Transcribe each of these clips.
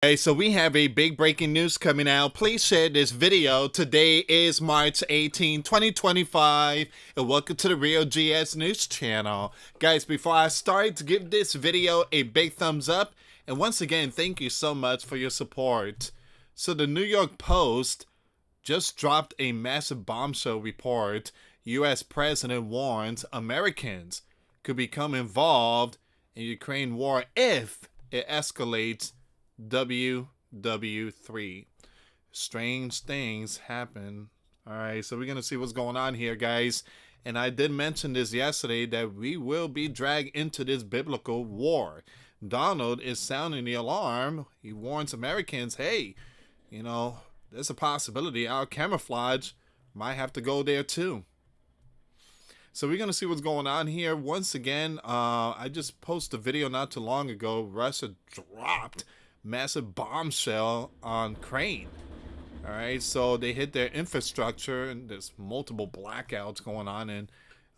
Hey, so we have a big breaking news coming out. Please share this video. Today is March 18, 2025, and welcome to the Real GS News channel. Guys, before I start, give this video a big thumbs up, and once again, thank you so much for your support. So the New York Post just dropped a massive bombshell report. US President warns Americans could become involved in Ukraine war if it escalates WW3. Strange things happen. Alright, so we're going to see what's going on here, guys. And I did mention this yesterday that we will be dragged into this biblical war. Donald is sounding the alarm. He warns Americans, hey, there's a possibility our camouflage might have to go there too. So we're going to see what's going on here. Once again, I just posted a video not too long ago. Russia dropped massive bombshell on Ukraine. All right, so they hit their infrastructure, and there's multiple blackouts going on in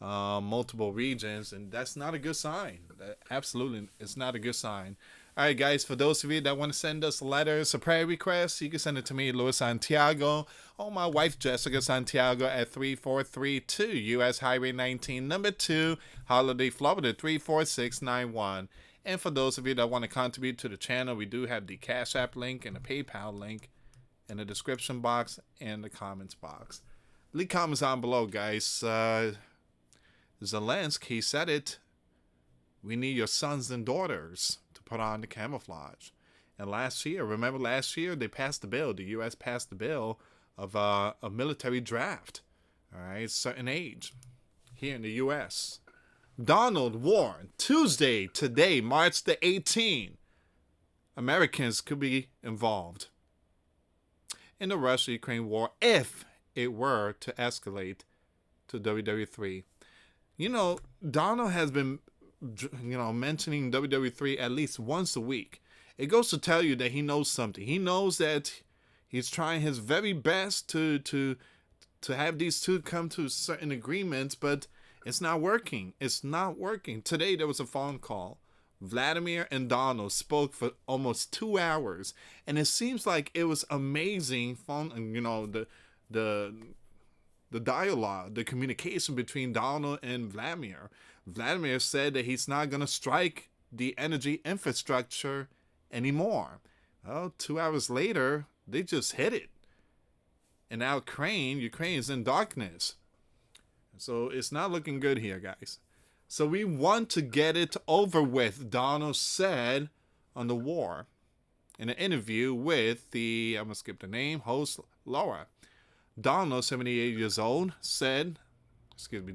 multiple regions, and that's not a good sign. That absolutely, it's not a good sign. All right, guys, for those of you that want to send us letters or prayer requests, you can send it to me, US Santiago, or my wife, Jessica Santiago, at 3432 US Highway 19, number 2, Holiday, Florida, 34691. And for those of you that want to contribute to the channel, we do have the Cash App link and the PayPal link in the description box and the comments box. Leave comments down below, guys. Zelensky said it. We need your sons and daughters to put on the camouflage. And remember last year, they passed the bill. The U.S. passed the bill of a military draft. All right, certain age here in the U.S. Donald warned Tuesday, today, March the 18th, Americans could be involved in the Russia-Ukraine war if it were to escalate to WW3. Donald has been, mentioning WW3 at least once a week. It goes to tell you that he knows something. He knows that he's trying his very best to have these two come to certain agreements, but it's not working. It's not working. Today there was a phone call. Vladimir and Donald spoke for almost 2 hours, and it seems like it was amazing the dialogue, the communication between Donald and Vladimir. Vladimir said that he's not going to strike the energy infrastructure anymore. Well, 2 hours later, they just hit it. And now Ukraine is in darkness. So it's not looking good here, guys. So we want to get it over with, Donald said on the war in an interview with I'm going to skip the name, host Laura. Donald, 78 years old,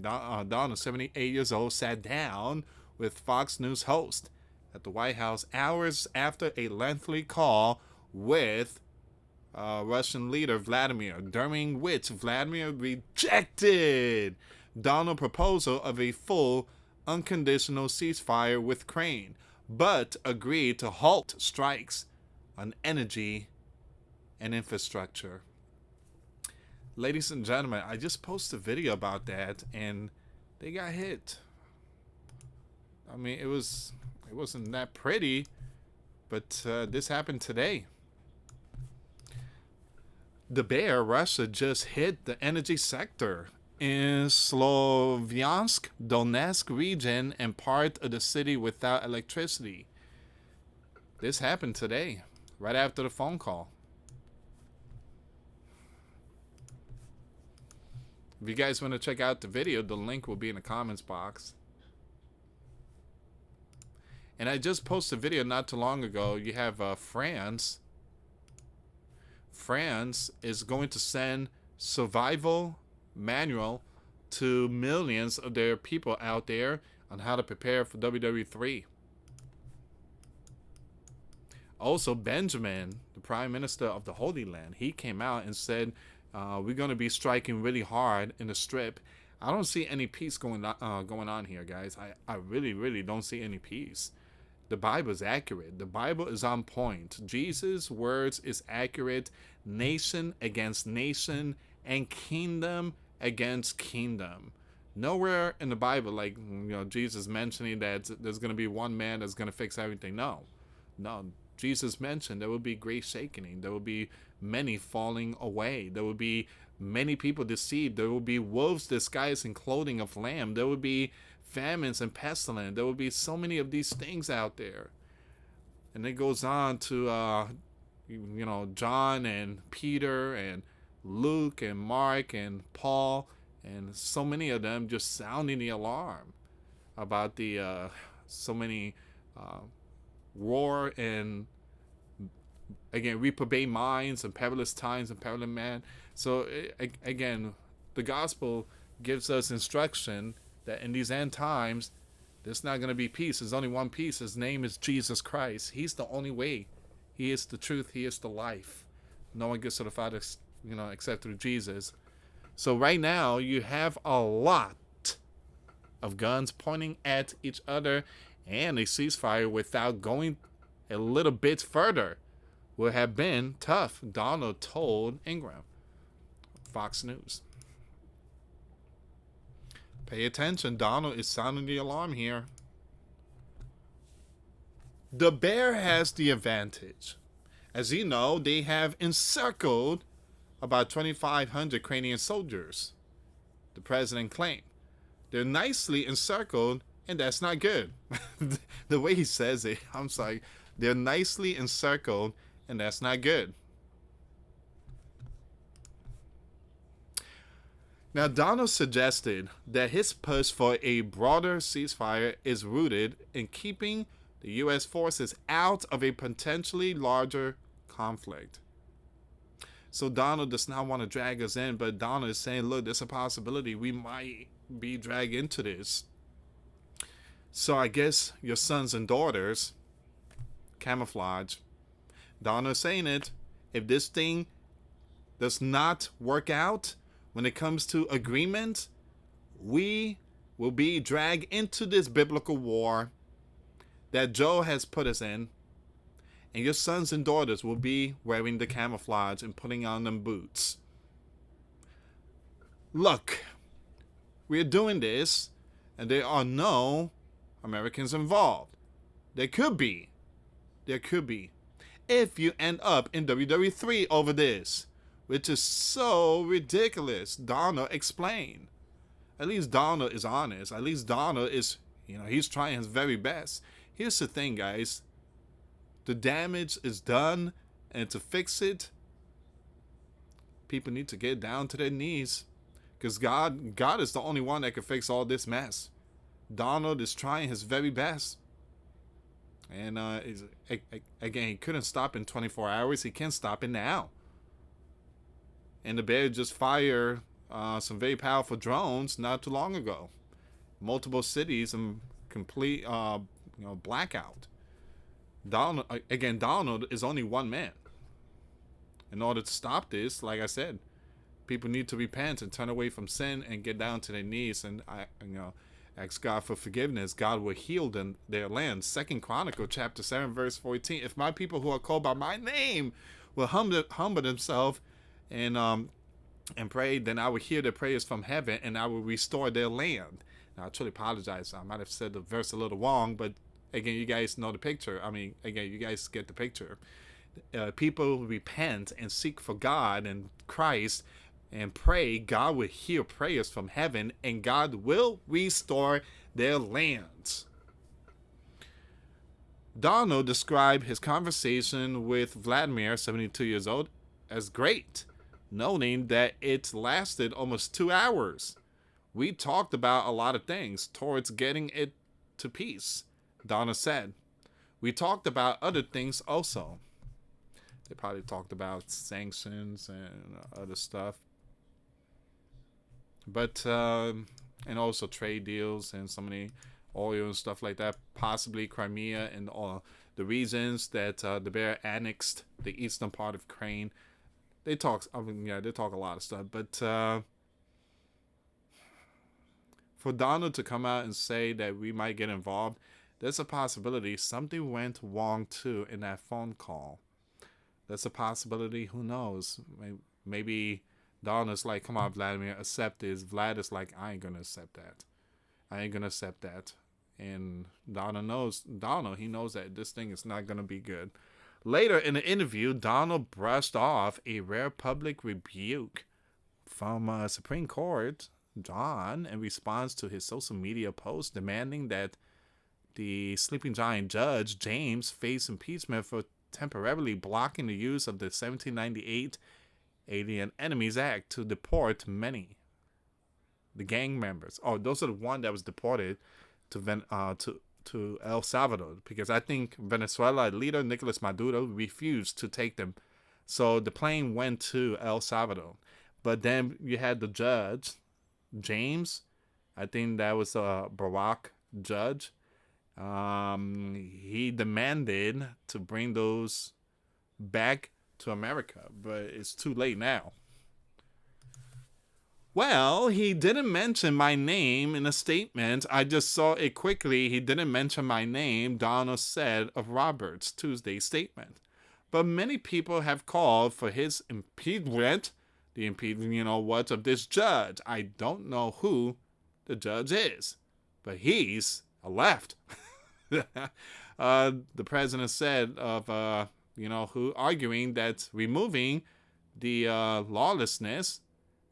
Donald, 78 years old, sat down with Fox News host at the White House hours after a lengthy call with Russian leader Vladimir, during which Vladimir rejected Donald's proposal of a full, unconditional ceasefire with Ukraine, but agreed to halt strikes on energy and infrastructure. Ladies and gentlemen, I just posted a video about that, and they got hit. I mean, it wasn't that pretty, but this happened today. Russia just hit the energy sector in Slovyansk, Donetsk region, and part of the city without electricity. This happened today, right after the phone call. If you guys want to check out the video, the link will be in the comments box. And I just posted a video not too long ago. You have France. France is going to send survival manual to millions of their people out there on how to prepare for WW3. Also, Benjamin, the Prime Minister of the Holy Land, he came out and said, we're going to be striking really hard in the Strip. I don't see any peace going on here, guys. I really, really don't see any peace. The Bible is accurate. The Bible is on point. Jesus' words is accurate. Nation against nation and kingdom against kingdom. Nowhere in the Bible, Jesus mentioning that there's going to be one man that's going to fix everything. No, Jesus mentioned there will be great shaking. There will be many falling away. There will be many people deceived. There will be wolves disguised in clothing of lamb. There will be famines and pestilence. There will be so many of these things out there. And it goes on to, John and Peter and Luke and Mark and Paul and so many of them just sounding the alarm about the so many war and again reprobate minds and perilous times and perilous man. So again, the gospel gives us instruction that in these end times there's not going to be peace. There's only one peace. His name is Jesus Christ. He's the only way. He is the truth. He is the life. No one gets to the Father, except through Jesus. So right now you have a lot of guns pointing at each other, and a ceasefire without going a little bit further would have been tough, Donald told Ingram, Fox News. Pay attention, Donald is sounding the alarm here. The bear has the advantage. As you know, they have encircled about 2,500 Ukrainian soldiers, the president claimed. They're nicely encircled, and that's not good. The way he says it, I'm sorry. They're nicely encircled, and that's not good. Now, Donald suggested that his push for a broader ceasefire is rooted in keeping the U.S. forces out of a potentially larger conflict. So Donald does not want to drag us in, but Donald is saying, look, there's a possibility we might be dragged into this. So I guess your sons and daughters, camouflage, Donald is saying it, if this thing does not work out, when it comes to agreement, we will be dragged into this biblical war that Joe has put us in, and your sons and daughters will be wearing the camouflage and putting on them boots. Look, we're doing this, and there are no Americans involved. There could be. If you end up in WWE3 over this, which is so ridiculous, Donald explained. At least Donald is honest. At least Donald is, he's trying his very best. Here's the thing, guys. The damage is done, and to fix it, people need to get down to their knees. Because God is the only one that can fix all this mess. Donald is trying his very best. And again, he couldn't stop in 24 hours. He can stop it now. And the bear just fired some very powerful drones not too long ago. Multiple cities and complete blackout. Donald is only one man. In order to stop this, like I said, people need to repent and turn away from sin and get down to their knees and ask God for forgiveness. God will heal their land. 2 Chronicles chapter 7 verse 14. If my people who are called by my name will humble themselves and pray, then I will hear their prayers from heaven and I will restore their land. Now I truly apologize. I might have said the verse a little wrong, but again, you guys know the picture. You guys get the picture. People repent and seek for God and Christ and pray. God will hear prayers from heaven and God will restore their lands. Donald described his conversation with Vladimir, 72 years old, as great, noting that it lasted almost 2 hours. We talked about a lot of things towards getting it to peace, Donald said. We talked about other things also. They probably talked about sanctions and other stuff. But, and also trade deals and so many oil and stuff like that. Possibly Crimea and all the reasons that the bear annexed the eastern part of Ukraine. They talk a lot of stuff. But for Donald to come out and say that we might get involved, there's a possibility something went wrong too in that phone call. That's a possibility. Who knows? Maybe Donald's like, come on, Vladimir, accept this. Vlad is like, I ain't going to accept that. And Donald, he knows that this thing is not going to be good. Later in the interview, Donald brushed off a rare public rebuke from Supreme Court John in response to his social media post demanding that the sleeping giant judge James face impeachment for temporarily blocking the use of the 1798 Alien Enemies Act to deport many the gang members. Oh, those are the one that was deported to El Salvador because I think Venezuela leader Nicolas Maduro refused to take them, so the plane went to El Salvador. But then you had the judge James, I think that was a Barack judge. He demanded to bring those back to America, but it's too late now. Well, he didn't mention my name in a statement. I just saw it quickly. He didn't mention my name, Donald said of Roberts' Tuesday statement. But many people have called for his impeachment, the impeachment, what, of this judge. I don't know who the judge is, but he's a left. The president said of, who arguing that removing the lawlessness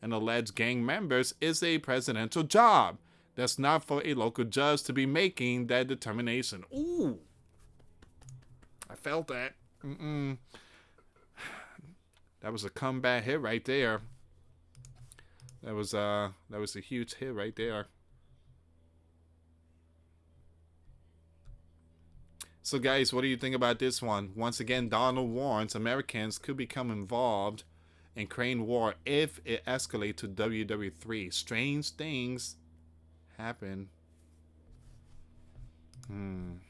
and alleged gang members is a presidential job. That's not for a local judge to be making that determination. Ooh, I felt that. That was a comeback hit right there. That was a huge hit right there. So guys, what do you think about this one? Once again, Donald warns Americans could become involved in Ukraine war if it escalates to WW3. Strange things happen. And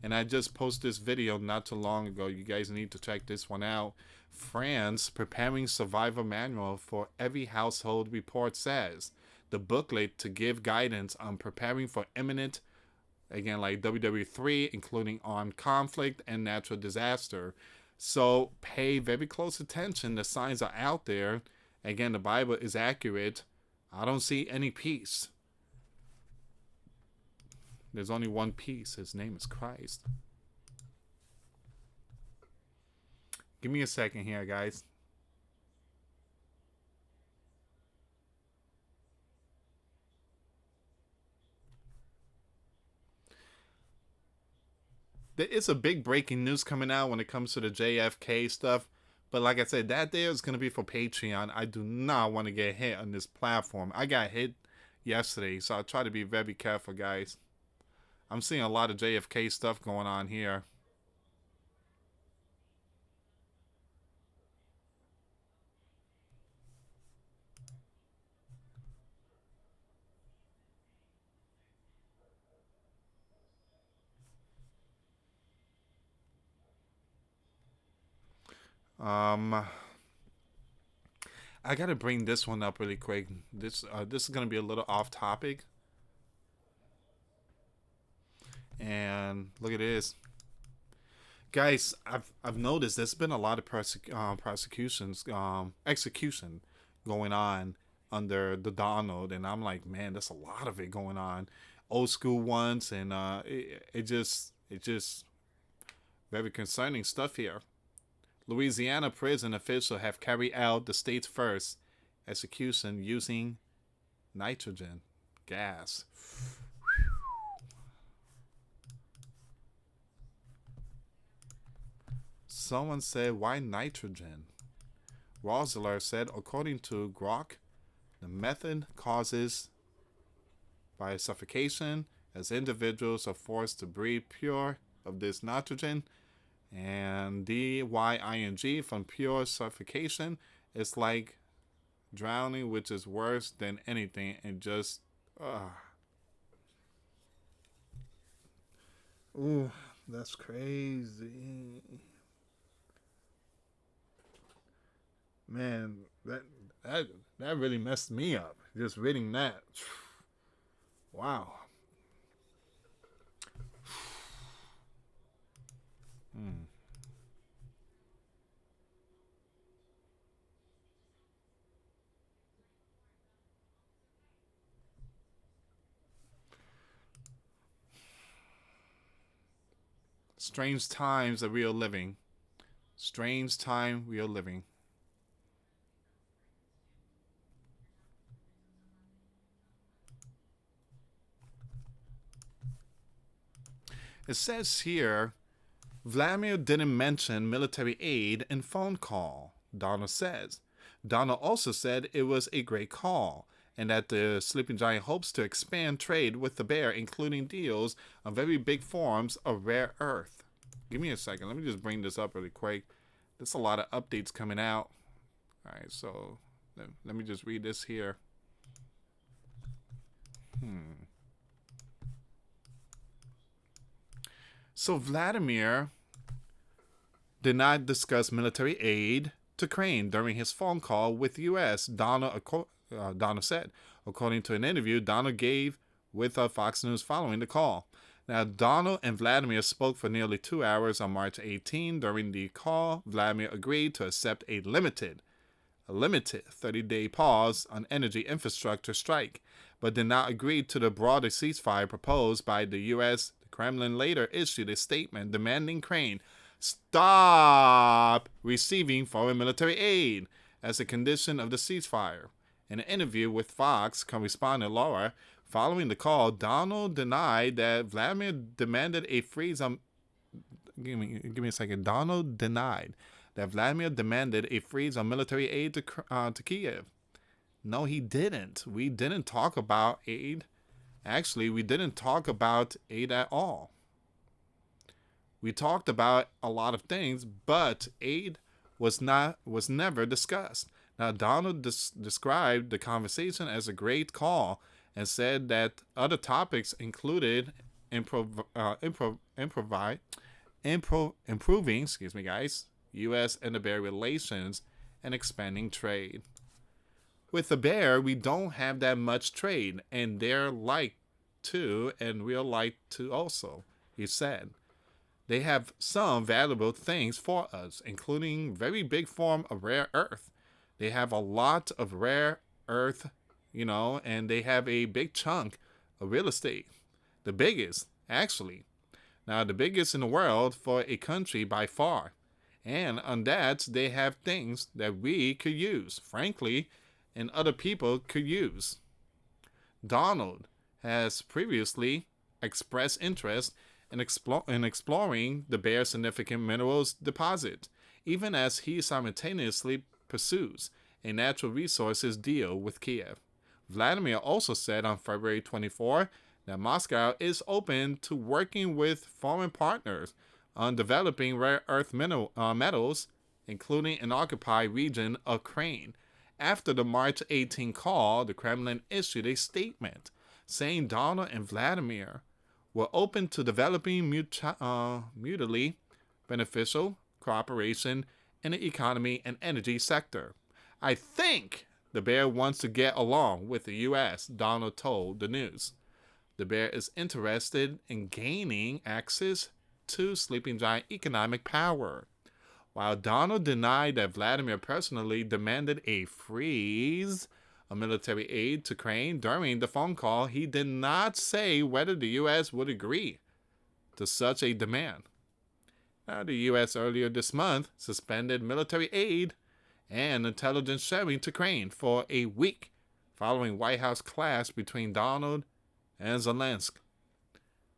I just posted this video not too long ago. You guys need to check this one out. France preparing survival manual for every household, report says. The booklet to give guidance on preparing for imminent, again, like WW3, including armed conflict and natural disaster. So pay very close attention. The signs are out there. Again, the Bible is accurate. I don't see any peace. There's only one peace. His name is Christ. Give me a second here, guys. There is a big breaking news coming out when it comes to the JFK stuff. But like I said, that there is going to be for Patreon. I do not want to get hit on this platform. I got hit yesterday, so I'll try to be very careful, guys. I'm seeing a lot of JFK stuff going on here. I gotta bring this one up really quick. This is gonna be a little off topic. And look at this, guys. I've noticed there's been a lot of prosecutions, execution going on under the Donald, and I'm like, man, there's a lot of it going on. Old school ones, and it just very concerning stuff here. Louisiana prison officials have carried out the state's first execution using nitrogen gas. Someone said, why nitrogen? Rosler said, according to Grok, the method causes by suffocation as individuals are forced to breathe pure of this nitrogen. And DYING from pure suffocation is like drowning, which is worse than anything, and just ooh, that's crazy. Man, that really messed me up. Just reading that. Wow. Strange times that we are living. Strange time we are living. It says here, Vladimir didn't mention military aid in phone call, Donald says. Donald also said it was a great call, and that the Sleeping Giant hopes to expand trade with the bear, including deals on very big forms of rare earth. Give me a second. Let me just bring this up really quick. There's a lot of updates coming out. All right, so let me just read this here. So Vladimir did not discuss military aid to Crane during his phone call with the U.S., Donald said. According to an interview Donald gave with Fox News following the call. Now, Donald and Vladimir spoke for nearly 2 hours on March 18. During the call, Vladimir agreed to accept a limited 30-day pause on energy infrastructure strike, but did not agree to the broader ceasefire proposed by the U.S. The Kremlin later issued a statement demanding Crane stop receiving foreign military aid as a condition of the ceasefire. In an interview with Fox correspondent Laura, following the call, Donald denied that Vladimir demanded a freeze on. Give me a second. Donald denied that Vladimir demanded a freeze on military aid to Kiev. No, he didn't. We didn't talk about aid. Actually, we didn't talk about aid at all. We talked about a lot of things, but aid was never discussed. Now, Donald described the conversation as a great call and said that other topics included improving, U.S. and the bear relations and expanding trade. With the bear, we don't have that much trade, and they're like to, and we're like to also, he said. They have some valuable things for us, including very big form of rare earth. They have a lot of rare earth, and they have a big chunk of real estate. The biggest, actually. Now, the biggest in the world for a country by far. And on that, they have things that we could use, frankly, and other people could use. Donald has previously expressed interest in exploring the bear's significant minerals deposit, even as he simultaneously pursues a natural resources deal with Kiev. Vladimir also said on February 24 that Moscow is open to working with foreign partners on developing rare earth metals, including an occupied region of Ukraine. After the March 18 call, the Kremlin issued a statement saying Donald and Vladimir were open to developing mutually beneficial cooperation in the economy and energy sector. I think the bear wants to get along with the U.S., Donald told the news. The bear is interested in gaining access to Sleeping Giant economic power. While Donald denied that Vladimir personally demanded a freeze of military aid to Ukraine during the phone call, he did not say whether the U.S. would agree to such a demand. Now, the U.S. earlier this month suspended military aid and intelligence sharing to Ukraine for a week following White House clash between Donald and Zelensky.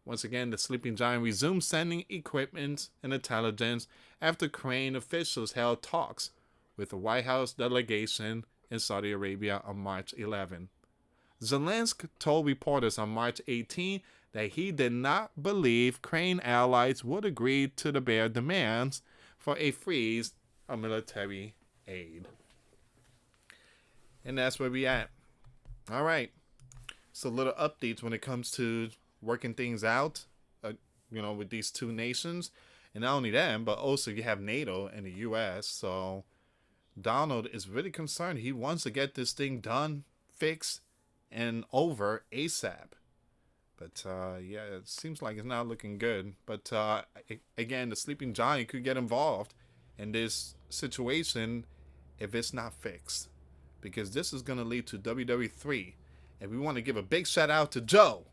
Once again, the Sleeping Giant resumed sending equipment and intelligence after Ukraine officials held talks with the White House delegation in Saudi Arabia on March 11. Zelensky told reporters on March 18 that he did not believe Ukraine allies would agree to the bear demands for a freeze of military aid. And that's where we at. All right. So little updates when it comes to working things out, with these two nations. And not only them, but also you have NATO and the U.S. So Donald is really concerned. He wants to get this thing done, fixed, and over ASAP. But, it seems like it's not looking good. But, again, the Sleeping Giant could get involved in this situation if it's not fixed. Because this is going to lead to WWE3. And we want to give a big shout out to Joe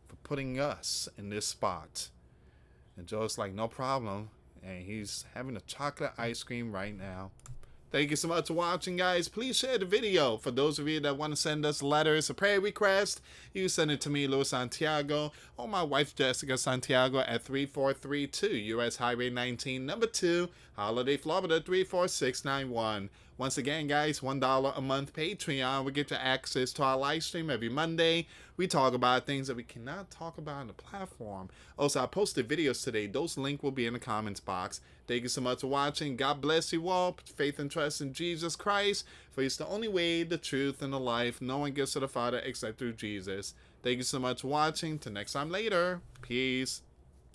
for putting us in this spot. And Joe's like, no problem. And he's having a chocolate ice cream right now. Thank you so much for watching, guys. Please share the video. For those of you that want to send us letters, a prayer request, you send it to me, US Santiago, or my wife, Jessica Santiago, at 3432 US Highway 19, number 2, Holiday, Florida, 34691. Once again, guys, $1 a month Patreon will get you access to our live stream every Monday. We talk about things that we cannot talk about on the platform. Also, I posted videos today. Those links will be in the comments box. Thank you so much for watching. God bless you all. Put faith and trust in Jesus Christ, for He's the only way, the truth, and the life. No one gets to the Father except through Jesus. Thank you so much for watching. Till next time later. Peace.